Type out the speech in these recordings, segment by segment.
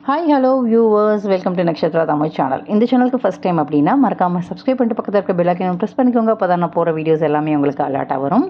Hi hello viewers, welcome to Nakshatra Tamil channel. இந்த சேனலுக்கு first time அப்படின்னா மறக்காமல் சப்ஸ்கிரைப் பண்ணிட்டு பக்கத்தில் இருக்க பெல் ஐக்கானை ப்ரெஸ் பண்ணிக்கோங்க. அப்போ தான் நான் போகிற வீடியோஸ் எல்லாமே உங்களுக்கு அலர்ட்டாக வரும்.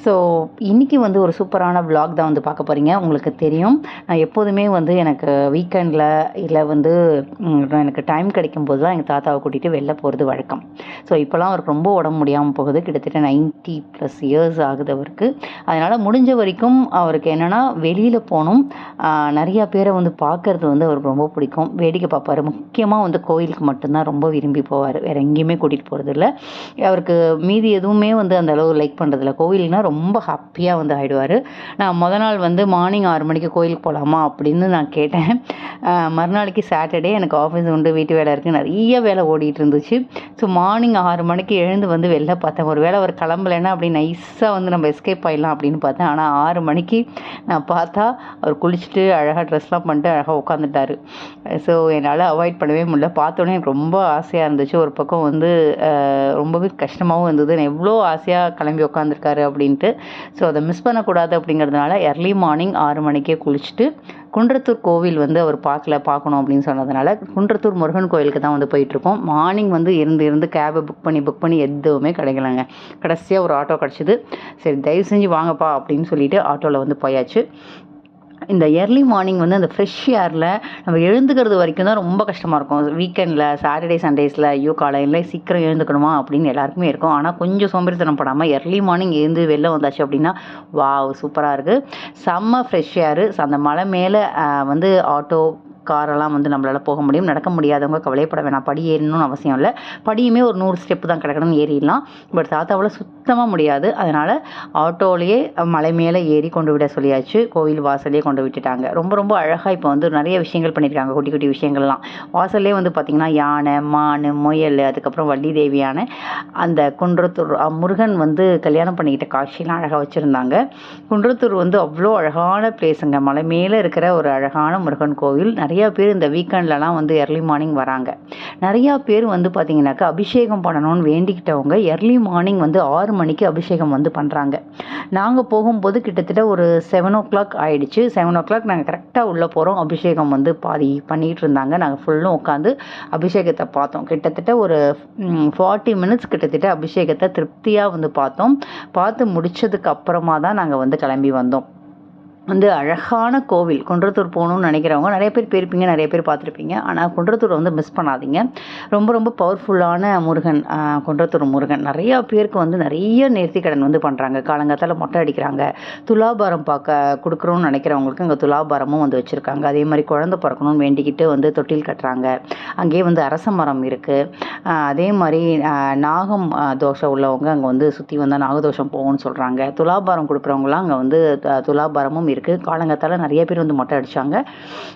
ஸோ இன்றைக்கி ஒரு சூப்பரான vlog தான் பார்க்க போகிறீங்க. உங்களுக்கு தெரியும், நான் எப்போதுமே எனக்கு வீக்கெண்டில் இல்லை எனக்கு டைம் கிடைக்கும் போது தான் எங்கள் தாத்தாவை கூட்டிகிட்டு வெளில போகிறது வழக்கம். ஸோ இப்போலாம் அவருக்கு ரொம்ப உடம்பு முடியாமல் போகுது. கிட்டத்தட்ட 90+ இயர்ஸ் ஆகுது அவருக்கு. அதனால் முடிஞ்ச வரைக்கும் அவருக்கு என்னென்னா வெளியில் போகணும், நிறையா பேரை பார்க்குறது அவருக்கு ரொம்ப பிடிக்கும். வேடிக்கை பார்ப்பார். முக்கியமாக கோயிலுக்கு மட்டும்தான் ரொம்ப விரும்பி போவார். வேறு எங்கேயுமே கூட்டிகிட்டு போகிறது இல்லை. அவருக்கு மீதி எதுவுமே அந்த அளவு லைக் பண்ணுறதில்ல. கோவில்னால் ரொம்ப ஹாப்பியாக ஆகிடுவார். நான் நாள் மார்னிங் 6 மணிக்கு கோயிலுக்கு போகலாமா அப்படின்னு நான் கேட்டேன். மறுநாளைக்கு சாட்டர்டே எனக்கு ஆஃபீஸ் உண்டு, வீட்டு வேலை இருக்குது, நிறைய வேலை ஓடிட்டு இருந்துச்சு. ஸோ மார்னிங் 6 மணிக்கு எழுந்து வெளில பார்த்தேன். ஒரு வேளை அவர் கிளம்பலைன்னா அப்படி நைஸாக நம்ம எஸ்கேப் ஆகிடலாம் அப்படின்னு பார்த்தேன். ஆனால் 6 மணிக்கு நான் பார்த்தா அவர் குளிச்சுட்டு அழகாக ட்ரெஸ்லாம் பண்ணிட்டு அழகாக உட்காந்துட்டார். ஸோ என்னால் அவாய்ட் பண்ணவே முடியல. பார்த்தோன்னே எனக்கு ரொம்ப ஆசையாக இருந்துச்சு. ஒரு பக்கம் ரொம்பவே கஷ்டமாகவும் இருந்தது. நான் எவ்வளோ ஆசையாக கிளம்பி உட்காந்துருக்காரு அப்படின்ட்டு. ஸோ அதை மிஸ் பண்ணக்கூடாது அப்படிங்கிறதுனால எர்லி மார்னிங் 6 மணிக்கே குளிச்சுட்டு குன்றத்தூர் கோவில் அவர் பார்க்கணும் அப்படின்னு சொன்னதுனால குன்றத்தூர் முருகன் கோயிலுக்கு தான் போயிட்டுருக்கோம். மார்னிங் இருந்து கேபை புக் பண்ணி எதுவுமே கிடைக்கலங்க. கடைசியாக ஒரு ஆட்டோ கிடச்சிது. சரி தயவு செஞ்சு வாங்கப்பா அப்படின்னு சொல்லிட்டு ஆட்டோவில் போயாச்சு. இந்த எர்லி மார்னிங் அந்த ஃப்ரெஷ் ஏரில் நம்ம எழுந்துக்கிறது வரைக்கும் தான் ரொம்ப கஷ்டமாக இருக்கும். வீக்கெண்டில் சாட்டர்டே சண்டேஸில் ஐயோ காலையில் சீக்கிரம் எழுந்துக்கணுமா அப்படின்னு எல்லாருக்குமே இருக்கும். ஆனால் கொஞ்சம் சோம்பேறித்தனம் படாமல் எர்லி மார்னிங் எழுந்து வெளில வந்தாச்சு அப்படின்னா வாவ் சூப்பராக இருக்குது. செம்ம ஃப்ரெஷ் ஏரு. அந்த மலை மேலே ஆட்டோ காரெல்லாம் நம்மளால் போக முடியும். நடக்க முடியாதவங்க கவலைப்பட வேணாம். படி ஏறணும்னு அவசியம் இல்லை. படியுமே ஒரு 100 ஸ்டெப்பு தான் கிடக்கணும்னு ஏறிடலாம். பட் தாத்தாவில் சுத்தமாக முடியாது. அதனால் ஆட்டோலேயே மலை மேலே ஏறி கொண்டு விட சொல்லியாச்சு. கோவில் வாசலே கொண்டு விட்டுட்டாங்க. ரொம்ப ரொம்ப அழகாக இப்போ நிறைய விஷயங்கள் பண்ணியிருக்காங்க. குட்டி குட்டி விஷயங்கள்லாம் வாசல்லே பார்த்திங்கன்னா யானை, மான், முயல், அதுக்கப்புறம் வள்ளி தேவியான அந்த குன்றத்தூர் முருகன் கல்யாணம் பண்ணிக்கிட்ட காட்சியெலாம் அழகாக வச்சுருந்தாங்க. குன்றத்தூர் அவ்வளோ அழகான பிளேஸுங்க. மலை மேலே இருக்கிற ஒரு அழகான முருகன் கோவில். நிறையா பேர் இந்த வீக்கெண்ட்லலாம் எர்லி மார்னிங் வராங்க. நிறையா பேர் பார்த்திங்கனாக்கா அபிஷேகம் பண்ணணும்னு வேண்டிக்கிட்டவங்க எர்லி மார்னிங் 6 மணிக்கு அபிஷேகம் பண்ணுறாங்க. நாங்கள் போகும்போது கிட்டத்தட்ட ஒரு 7 o'clock ஆகிடுச்சு. 7 o'clock நாங்கள் கரெக்டாக உள்ளே போகிறோம். அபிஷேகம் பாதி பண்ணிகிட்டு இருந்தாங்க. நாங்கள் ஃபுல்லும் உட்காந்து அபிஷேகத்தை பார்த்தோம். கிட்டத்தட்ட ஒரு 40 minutes கிட்டத்தட்ட அபிஷேகத்தை திருப்தியாக பார்த்தோம். பார்த்து முடித்ததுக்கு அப்புறமா தான் நாங்கள் கிளம்பி வந்தோம். அழகான கோவில். குன்றத்தூர் போகணுன்னு நினைக்கிறவங்க நிறைய பேர் போயிருப்பீங்க, நிறைய பேர் பார்த்துருப்பீங்க. ஆனால் குன்றத்தூர் மிஸ் பண்ணாதீங்க. ரொம்ப ரொம்ப பவர்ஃபுல்லான முருகன் குன்றத்தூர் முருகன். நிறையா பேருக்கு நிறைய நேர்த்திக்கடன் பண்ணுறாங்க. காலங்காத்தால் மொட்டை அடிக்கிறாங்க. துலாபாரம் பார்க்க கொடுக்குறோன்னு நினைக்கிறவங்களுக்கு அங்கே துலாபாரமும் வச்சுருக்காங்க. அதே மாதிரி குழந்தை பிறக்கணும்னு வேண்டிக்கிட்டு தொட்டில் கட்டுறாங்க. அங்கேயே அரச மரம் இருக்குது. அதே மாதிரி நாகம் தோஷம் உள்ளவங்க அங்கே சுற்றி வந்தால் நாகதோஷம் போகும்னு சொல்கிறாங்க. துலாபாரம் கொடுக்குறவங்களாம் அங்கே துலாபாரமும் இருக்குது. காலங்கத்தால் நிறைய பேர் மொட்டை அடித்தாங்க.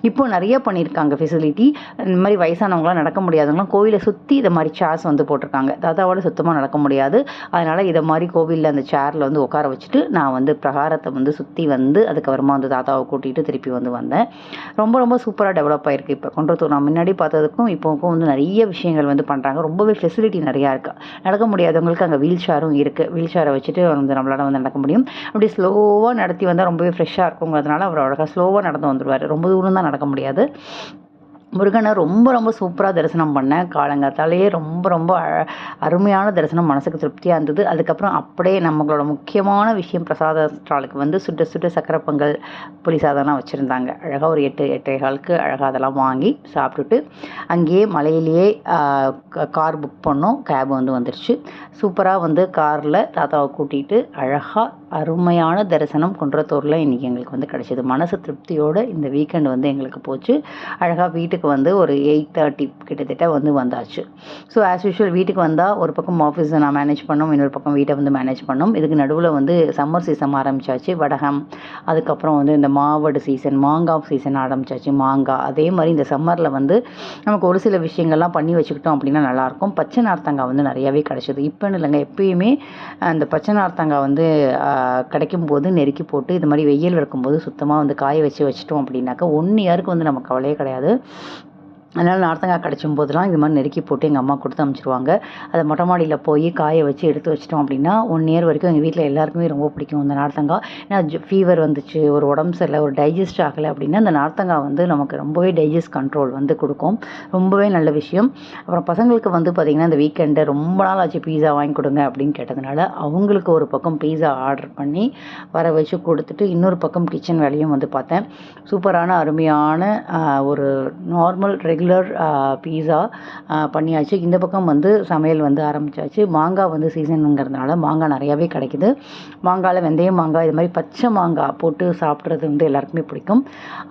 இப்போ நிறைய பண்ணியிருக்காங்க ஃபெசிலிட்டி. இந்த மாதிரி வயசானவங்களாம் நடக்க முடியாதவங்களாம் கோவிலை சுற்றி இதை மாதிரி சேர்ஸ் போட்டிருக்காங்க. தாத்தாவோட சுத்தமாக நடக்க முடியாது. அதனால் இதை மாதிரி கோவிலில் அந்த சேரில் உட்கார வச்சுட்டு நான் பிரகாரத்தை சுற்றி அதுக்கப்புறமா தாத்தாவை கூட்டிகிட்டு திருப்பி வந்தேன். ரொம்ப ரொம்ப சூப்பராக டெவலப் ஆகிருக்கு. இப்போ குன்றத்தூர் நான் முன்னாடி பார்த்ததுக்கும் இப்போக்கும் நிறைய விஷயங்கள் பண்ணுறாங்க. ரொம்பவே ஃபெசிலிட்டி நிறையா இருக்குது. நடக்க முடியாதவங்களுக்கு அங்கே வீல் சேரும் இருக்குது. வீல் சேரை வச்சுட்டு நம்மளால் நடக்க முடியும். அப்படி ஸ்லோவாக நடத்தி வந்தால் ரொம்பவே ஃப்ரெஷ்ஷாக இருக்குங்கிறதுனால அவர் அழகாக ஸ்லோவாக நடந்து வந்துடுவார். ரொம்ப தூரம் தான் நடக்க முடியாது. முருகனை ரொம்ப ரொம்ப சூப்பராக தரிசனம் பண்ணேன். காலங்காத்தாலேயே ரொம்ப ரொம்ப அருமையான தரிசனம். மனசுக்கு திருப்தியாக இருந்தது. அதுக்கப்புறம் அப்படியே நம்மளோட முக்கியமான விஷயம் பிரசாத ஸ்டாலுக்கு சுட்ட சுட்ட சக்கரை பொங்கல், புளி சாதம்லாம் வச்சுருந்தாங்க. அழகாக ஒரு 8-8:15 அழகாக அதெல்லாம் வாங்கி சாப்பிட்டுட்டு அங்கேயே மலையிலேயே கார் புக் பண்ணோம். கேப் வந்துருச்சு. சூப்பராக காரில் தாத்தாவை கூட்டிகிட்டு அழகாக அருமையான தரிசனம் குன்றத்தூரில் இன்றைக்கி எங்களுக்கு கிடச்சிது. மனசு திருப்தியோடு இந்த வீக்கெண்ட் எங்களுக்கு போச்சு. அழகாக வீட்டுக்கு ஒரு 8:30 கிட்டத்தட்ட வந்தாச்சு. ஸோ ஆஸ் யூஷுவல் வீட்டுக்கு வந்தால் ஒரு பக்கம் ஆஃபீஸை நான் மேனேஜ் பண்ணோம், இன்னொரு பக்கம் வீட்டை மேனேஜ் பண்ணோம். இதுக்கு நடுவில் சம்மர் சீசன் ஆரம்பித்தாச்சு. வடகம், அதுக்கப்புறம் இந்த மாவடு சீசன், மாங்காய் சீசன் ஆரம்பித்தாச்சு. மாங்காய் அதே மாதிரி இந்த சம்மரில் நமக்கு ஒரு சில விஷயங்கள்லாம் பண்ணி வச்சுக்கிட்டோம் அப்படின்னா நல்லாயிருக்கும். பச்சை நார்த்தங்காய் நிறையாவே கிடச்சிது. இப்போன்னு இல்லைங்க, எப்பயுமே அந்த பச்சை நார்த்தங்காய் கிடைக்கும் போது நெருக்கி போட்டு இது மாதிரி வெயில் இருக்கும்போது சுத்தமாக காய வச்சுட்டோம் அப்படின்னாக்கா 1 இயருக்கு நமக்கு கவலையே கிடையாது. அதனால் நார்த்தங்காய் கிடைச்சும் போதெல்லாம் இது மாதிரி நெருக்கி போட்டு எங்கள் அம்மா கொடுத்து அனுப்பிச்சிருவாங்க. அதை மொட்டை மாடியில் போய் காய வச்சு எடுத்து வச்சிட்டோம் அப்படின்னா 1 இயர் வரைக்கும் எங்கள் வீட்டில் எல்லாருக்குமே ரொம்ப பிடிக்கும் இந்த நார்த்தங்காய். ஏன்னா ஃபீவர் வந்துச்சு, ஒரு உடம்பு சரியில்லை, ஒரு டைஜஸ்ட் ஆகலை அப்படின்னா அந்த நார்த்தங்காய் வந்து நமக்கு ரொம்பவே டைஜஸ்ட் கண்ட்ரோல் வந்து கொடுக்கும். ரொம்பவே நல்ல விஷயம். அப்புறம் பசங்களுக்கு வந்து பார்த்திங்கன்னா இந்த வீக்கெண்டு ரொம்ப நாள் ஆச்சு பீஸா வாங்கி கொடுங்க அப்படின்னு கேட்டதுனால அவங்களுக்கு ஒரு பக்கம் பீஸா ஆர்டர் பண்ணி வர வச்சு கொடுத்துட்டு இன்னொரு பக்கம் கிச்சன் வேலையும் வந்து பார்த்தேன். சூப்பரான அருமையான ஒரு நார்மல் ரெகுலர் பீஸா பண்ணியாச்சு. இந்த பக்கம் வந்து சமையல் வந்து ஆரம்பித்தாச்சு. மாங்காய் வந்து சீசனுங்கிறதுனால மாங்காய் நிறையாவே கிடைக்குது. மாங்காயில் வெந்தயம் மாங்காய் இது மாதிரி பச்சை மாங்காய் போட்டு சாப்பிட்றது வந்து எல்லாருக்குமே பிடிக்கும்.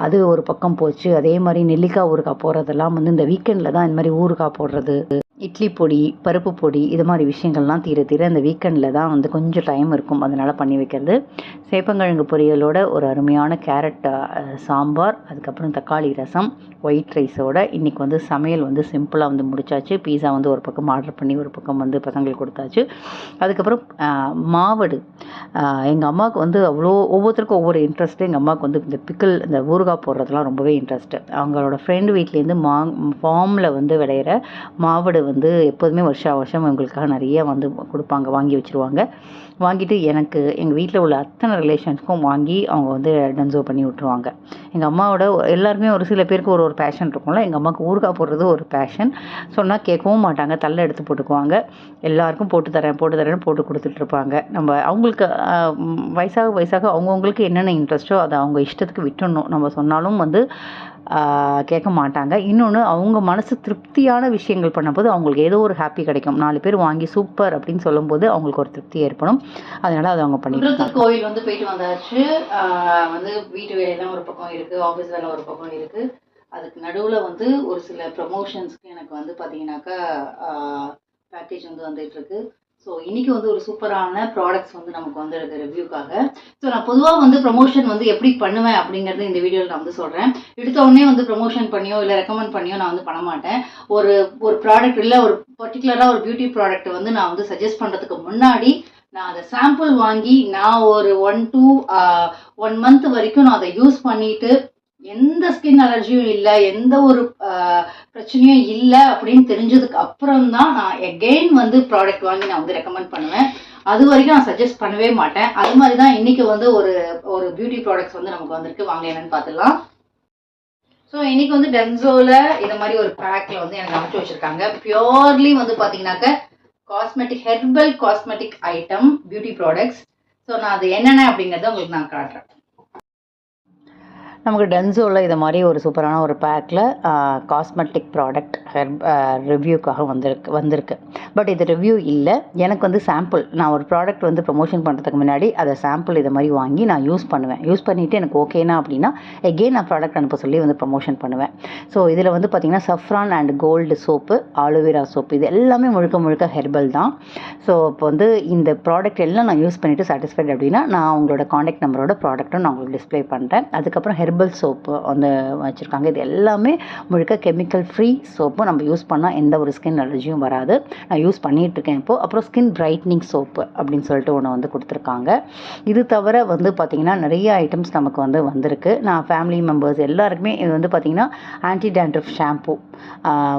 அது ஒரு பக்கம் போச்சு. அதே மாதிரி நெல்லிக்காய் ஊறுகாய் போடுறதெல்லாம் வந்து இந்த வீக்கெண்டில் தான் இந்த மாதிரி ஊறுகாய் போடுறது, இட்லி பொடி, பருப்பு பொடி இது மாதிரி விஷயங்கள்லாம் தீர இந்த வீக்கெண்டில் தான் வந்து கொஞ்சம் டைம் இருக்கும், அதனால் பண்ணி வைக்கிறது. சேப்பங்கிழங்கு பொரியலோட ஒரு அருமையான கேரட் சாம்பார், அதுக்கப்புறம் தக்காளி ரசம், ஒயிட் ரைஸோட இன்றைக்கி வந்து சமையல் வந்து சிம்பிளாக வந்து முடிச்சாச்சு. பீஸா வந்து ஒரு பக்கம் ஆர்டர் பண்ணி ஒரு பக்கம் வந்து பசங்களுக்கு கொடுத்தாச்சு. அதுக்கப்புறம் மாவடு எங்கள் அம்மாவுக்கு வந்து ஒவ்வொருத்தருக்கும் ஒவ்வொரு இன்ட்ரெஸ்ட்டு. எங்கள் அம்மாவுக்கு வந்து இந்த பிக்கிள் இந்த ஊறுகாய் போடுறதுலாம் ரொம்பவே இன்ட்ரெஸ்ட்டு. அவங்களோட ஃப்ரெண்டு வீட்லேருந்து ஃபார்மில் வந்து விளையிற மாவடு வந்து எப்போதுமே வருஷம் இவங்களுக்காக நிறைய வந்து கொடுப்பாங்க, வாங்கி வச்சுருவாங்க. வாங்கிட்டு எனக்கு எங்கள் வீட்டில் உள்ள அத்தனை ரிலேஷன்ஸ்க்கும் வாங்கி அவங்க வந்து டன்சோ பண்ணி விட்ருவாங்க. எங்கள் அம்மாவோட எல்லாருமே ஒரு சில பேருக்கு ஒரு பேஷன் இருக்கும்ல. எங்கள் அம்மாவுக்கு ஊறுகாய் போடுறது ஒரு பேஷன். சொன்னால் கேட்கவும் மாட்டாங்க, தள்ள எடுத்து போட்டுக்குவாங்க. எல்லாருக்கும் போட்டு தரேன்னு போட்டு கொடுத்துட்ருப்பாங்க. நம்ம அவங்களுக்கு வயசாக அவங்கவுங்களுக்கு என்னென்ன இன்ட்ரெஸ்ட்டோ அதை அவங்க இஷ்டத்துக்கு விட்டுடணும். நம்ம சொன்னாலும் வந்து கேட்க மாட்டாங்க. இன்னொன்று அவங்க மனசு திருப்தியான விஷயங்கள் பண்ணும்போது அவங்களுக்கு ஏதோ ஒரு ஹாப்பி கிடைக்கும். 4 பேர் வாங்கி சூப்பர் அப்படின்னு சொல்லும்போது அவங்களுக்கு ஒரு திருப்தி ஏற்படும். அதனால் அதை அவங்க பண்ணிட்டு கோயில் வந்து போயிட்டு வந்தாச்சு. வந்து வீட்டு வேலையெல்லாம் ஒரு பக்கம் இருக்குது, ஆஃபீஸ் வேலை ஒரு பக்கம் இருக்குது. அதுக்கு நடுவில் வந்து ஒரு சில ப்ரமோஷன்ஸ்க்கு எனக்கு வந்து பார்த்தீங்கன்னாக்கா பேக்கேஜ் வந்து வந்துட்டுருக்கு. ஸோ இன்றைக்கி வந்து ஒரு சூப்பரான ப்ராடக்ட்ஸ் வந்து நமக்கு வந்து இருக்குது ரிவ்யூக்காக. ஸோ நான் பொதுவாக வந்து ப்ரமோஷன் வந்து எப்படி பண்ணுவேன் அப்படிங்கிறது இந்த வீடியோவில் நான் வந்து சொல்கிறேன். எடுத்த உடனே வந்து ப்ரமோஷன் பண்ணியோ இல்லை ரெக்கமெண்ட் பண்ணியோ நான் வந்து பண்ண மாட்டேன். ஒரு ப்ராடக்ட் இல்லை ஒரு பர்டிகுலராக ஒரு பியூட்டி ப்ராடக்ட் வந்து நான் வந்து சஜஸ்ட் பண்ணுறதுக்கு முன்னாடி நான் அதை சாம்பிள் வாங்கி நான் ஒரு 1 மந்த் வரைக்கும் நான் அதை யூஸ் பண்ணிவிட்டு எந்த ஸ்கின் அலர்ஜியும் இல்லை, எந்த ஒரு பிரச்சனையும் இல்லை அப்படின்னு தெரிஞ்சதுக்கு அப்புறம் தான் நான் எகெயின் வந்து ப்ராடக்ட் வாங்கி நான் வந்து ரெக்கமெண்ட் பண்ணுவேன். அது வரைக்கும் நான் சஜஸ்ட் பண்ணவே மாட்டேன். அது மாதிரி தான் இன்றைக்கி வந்து ஒரு பியூட்டி ப்ராடக்ட்ஸ் வந்து நமக்கு வந்திருக்கு. வாங்க என்னன்னு பார்த்துக்கலாம். ஸோ இன்றைக்கி வந்து டென்சோவில் இந்த மாதிரி ஒரு பேக்கில் வந்து எனக்கு அனுப்பிச்சு வச்சுருக்காங்க. பியோர்லி வந்து பார்த்தீங்கன்னாக்க herbal cosmetic item beauty products. So நான் அது என்னென்ன அப்படிங்கிறத உங்களுக்கு நான் காட்டுறேன். நமக்கு டென்சோவில் இது மாதிரி ஒரு சூப்பரான ஒரு பேக்கில் காஸ்மெட்டிக் ப்ராடக்ட் ரிவ்யூக்காக வந்திருக்கு. பட் இது ரிவ்யூ இல்லை, எனக்கு வந்து சாம்பிள். நான் ஒரு ப்ராடக்ட் வந்து ப்ரமோஷன் பண்ணுறதுக்கு முன்னாடி அதை சாம்பிள் இது மாதிரி வாங்கி நான் யூஸ் பண்ணுவேன். யூஸ் பண்ணிவிட்டு எனக்கு ஓகேனா அப்படின்னா எகெயின் நான் ப்ராடக்ட் அனுப்ப சொல்லி வந்து ப்ரமோஷன் பண்ணுவேன். ஸோ இதில் வந்து பார்த்திங்கன்னா saffron and gold soap, aloe vera soap, இது எல்லாமே முழுக்க ஹெர்பல் தான். ஸோ இப்போ வந்து இந்த ப்ராடக்ட் எல்லாம் நான் யூஸ் பண்ணிவிட்டு சாட்டிஸ்ஃபைட் அப்படின்னா நான் உங்களோட காண்டாக்ட் நம்பரோட ப்ராடக்ட்டும் நான் உங்களுக்கு டிஸ்பிளே பண்ணுறேன். அதுக்கப்புறம் ஹெர்பல் சோப்பு வந்து வச்சுருக்காங்க. இது எல்லாமே முழுக்க கெமிக்கல் ஃப்ரீ சோப்பு. நம்ம யூஸ் பண்ணால் எந்த ஒரு ஸ்கின் அலர்ஜியும் வராது. நான் யூஸ் பண்ணிகிட்ருக்கேன் இப்போது. அப்புறம் ஸ்கின் பிரைட்னிங் சோப்பு அப்படின்னு சொல்லிட்டு ஒன்று வந்து கொடுத்துருக்காங்க. இது தவிர வந்து பார்த்திங்கன்னா நிறைய ஐட்டம்ஸ் நமக்கு வந்து வந்திருக்கு. நான் ஃபேமிலி மெம்பர்ஸ் எல்லாருக்குமே இது வந்து பார்த்திங்கன்னா ஆன்டி டேண்ட்ரஃப் ஷாம்பு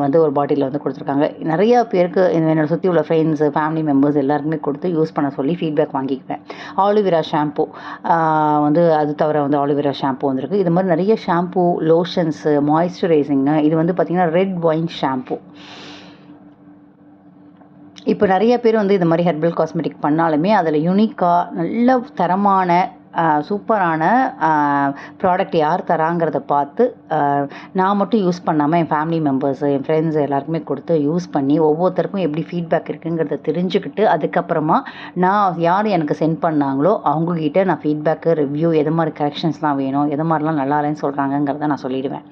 வந்து ஒரு பாட்டிலில் வந்து கொடுத்துருக்காங்க. நிறையா பேருக்கு என்னோட சுற்றி உள்ள ஃப்ரெண்ட்ஸு ஃபேமிலி மெம்பர்ஸ் எல்லாருக்குமே கொடுத்து யூஸ் பண்ண சொல்லி ஃபீட்பேக் வாங்கிக்குவேன். ஆலோவேரா ஷாம்பு வந்து அது தவிர வந்து ஆலோவேரா ஷாம்பு வந்திருக்கு. இது மாதிரி நிறைய ஷாம்பு, லோஷன்ஸு, மாய்ஸ்சரைசிங்கு, இது வந்து பார்த்திங்கன்னா ரெட் ஒயின் ஷாம்பு. இப்போ நிறைய பேர் வந்து இது மாதிரி ஹெர்பல் காஸ்மெட்டிக் பண்ணாலுமே அதில் யூனிக்காக நல்ல தரமான சூப்பரான ப்ராடக்ட் யார் தராங்கிறத பார்த்து நான் மட்டும் யூஸ் பண்ணாமல் என் ஃபேமிலி மெம்பர்ஸு, என் ஃப்ரெண்ட்ஸு எல்லாருக்குமே கொடுத்து யூஸ் பண்ணி ஒவ்வொருத்தருக்கும் எப்படி ஃபீட்பேக் இருக்குங்கிறத தெரிஞ்சுக்கிட்டு அதுக்கப்புறமா நான் யார் எனக்கு சென்ட் பண்ணாங்களோ அவங்கக்கிட்ட நான் ஃபீட்பேக்கு, ரிவ்யூ, எது மாதிரி கரெக்ஷன்ஸ்லாம் வேணும், எது மாதிரிலாம் நல்லா இல்லைன்னு சொல்கிறாங்கங்கிறத நான் சொல்லிடுவேன்.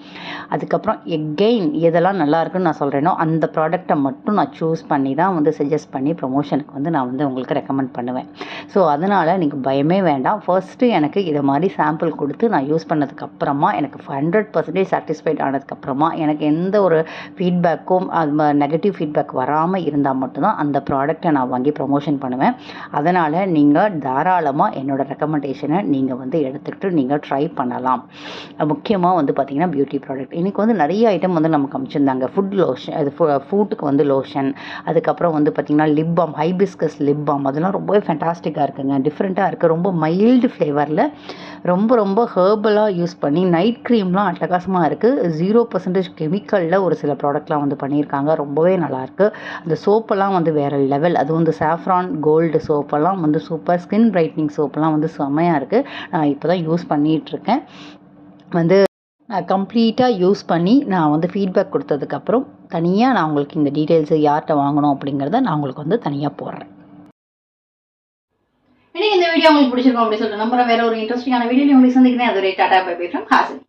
அதுக்கப்புறம் எகெயின் எதெல்லாம் நல்லா இருக்குன்னு நான் சொல்கிறேனோ அந்த ப்ராடக்டை மட்டும் நான் சூஸ் பண்ணி தான் வந்து சஜஸ்ட் பண்ணி ப்ரொமோஷனுக்கு வந்து நான் வந்து உங்களுக்கு ரெக்கமெண்ட் பண்ணுவேன். ஸோ அதனால் நீங்கள் பயமே வேண்டாம். ஃபர்ஸ்ட் ஃபஸ்ட்டு எனக்கு இதை மாதிரி சாம்பிள் கொடுத்து நான் யூஸ் பண்ணதுக்கப்புறமா எனக்கு 100% சாட்டிஸ்ஃபைட் ஆனதுக்கப்புறமா எனக்கு எந்த ஒரு ஃபீட்பேக்கும் அது நெகட்டிவ் ஃபீட்பேக் வராமல் இருந்தால் மட்டும்தான் அந்த ப்ராடக்டை நான் வாங்கி ப்ரொமோஷன் பண்ணுவேன். அதனால் நீங்கள் தாராளமாக என்னோடய ரெக்கமெண்டேஷனை நீங்கள் வந்து எடுத்துக்கிட்டு நீங்கள் ட்ரை பண்ணலாம். முக்கியமாக வந்து பார்த்திங்கன்னா பியூட்டி ப்ராடக்ட் இன்றைக்கி வந்து நிறைய ஐட்டம் வந்து நமக்கு அமைச்சிருந்தாங்க. ஃபுட் லோஷன், அது ஃபுட்டுக்கு வந்து லோஷன், அதுக்கப்புறம் வந்து பார்த்திங்கன்னா lip balm, hibiscus lip balm, அதெல்லாம் ரொம்பவே ஃபேண்டாஸ்டிக்காக இருக்குங்க. டிஃப்ரெண்ட்டாக இருக்குது. ரொம்ப மைல்டு ஃப்ளேவரில் ரொம்ப ஹேர்பலாக யூஸ் பண்ணி நைட் க்ரீம்லாம் அட்டகாசமாக இருக்குது. 0% கெமிக்கலில் ஒரு சில ப்ராடக்ட்லாம் வந்து பண்ணியிருக்காங்க. ரொம்பவே நல்லாயிருக்கு. அந்த சோப்பெல்லாம் வந்து வேறு லெவல். அது வந்து சாஃப்ரான் கோல்டு சோப்பெல்லாம் வந்து சூப்பர். ஸ்கின் பிரைட்னிங் சோப்பெல்லாம் வந்து செம்மையாக இருக்குது. நான் இப்போ தான் யூஸ் பண்ணிகிட்ருக்கேன். வந்து நான் கம்ப்ளீட்டாக யூஸ் பண்ணி நான் வந்து ஃபீட்பேக் கொடுத்ததுக்கப்புறம் தனியாக நான் உங்களுக்கு இந்த டீட்டெயில்ஸு யார்கிட்ட வாங்கணும் அப்படிங்கிறத நான் உங்களுக்கு வந்து தனியாக போடுறேன். இன்னைக்கு இந்த வீடியோ உங்களுக்கு பிடிச்சிருக்கோம் அப்படின்னு சொல்லிட்டு நம்புறேன். வேறு ஒரு இன்ட்ரெஸ்டிங்கான வீடியோ உங்களுக்கு சந்திக்கிறேன். அது tata bye bye from Hasini.